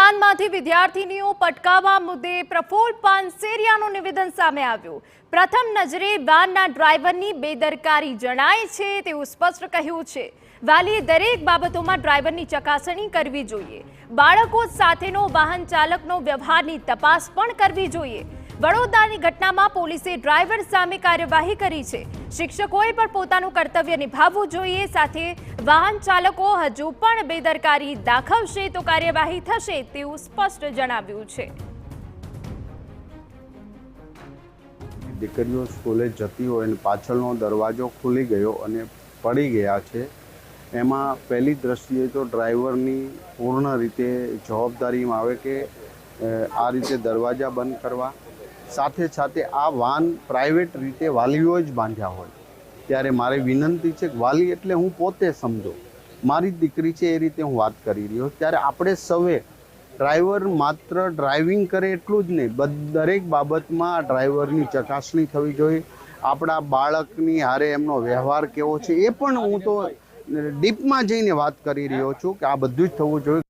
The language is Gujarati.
વાનમાંથી વિદ્યાર્થીનીઓ પટકાવવા મુદ્દે પ્રફુલ્લ પાનસેરિયાનું નિવેદન સામે આવ્યું। પ્રથમ નજરે વાનના ડ્રાઈવરની બેદરકારી જણાય છે તેવું સ્પષ્ટ કહ્યું છે। વાલીએ દરેક બાબતોમાં ડ્રાઈવરની ચકાસણી કરવી જોઈએ। બાળકો સાથેનો વાહન ચાલકનો વ્યવહારની તપાસ પણ કરવી જોઈએ। વડોદરાની ઘટનામાં પોલીસે ડ્રાઈવર સામે કાર્યવાહી કરી છે। શિક્ષકોએ પણ પોતાનું કર્તવ્ય નિભાવવું જોઈએ। સાથે વાહન ચાલકો હજુ પણ બેદરકારી દાખવશે તો કાર્યવાહી થશે તેવું સ્પષ્ટ જણાવ્યું છે। દીકરીઓ સ્કૂલે જતી હોય અને પાછળનો દરવાજો ખુલી ગયો અને પડી ગયા છે। એમાં પહેલી દ્રષ્ટિએ તો ડ્રાઈવરની પૂર્ણ રીતે જવાબદારીમાં આવે કે આ રીતે દરવાજા બંધ કરવા। સાથે સાથે આ વાન પ્રાઇવેટ રીતે વાલીઓએ જ બાંધ્યા હોય ત્યારે મારી વિનંતી છે કે વાલી એટલે હું પોતે સમજો, મારી દીકરી છે એ રીતે હું વાત કરી રહ્યો। ત્યારે આપણે સૌએ ડ્રાઈવર માત્ર ડ્રાઇવિંગ કરે એટલું જ નહીં, દરેક બાબતમાં ડ્રાઈવરની ચકાસણી થવી જોઈએ। આપણા બાળકની હારે એમનો વ્યવહાર કેવો છે એ પણ હું તો ડીપમાં જઈને વાત કરી રહ્યો છું કે આ બધું જ થવું જોઈએ।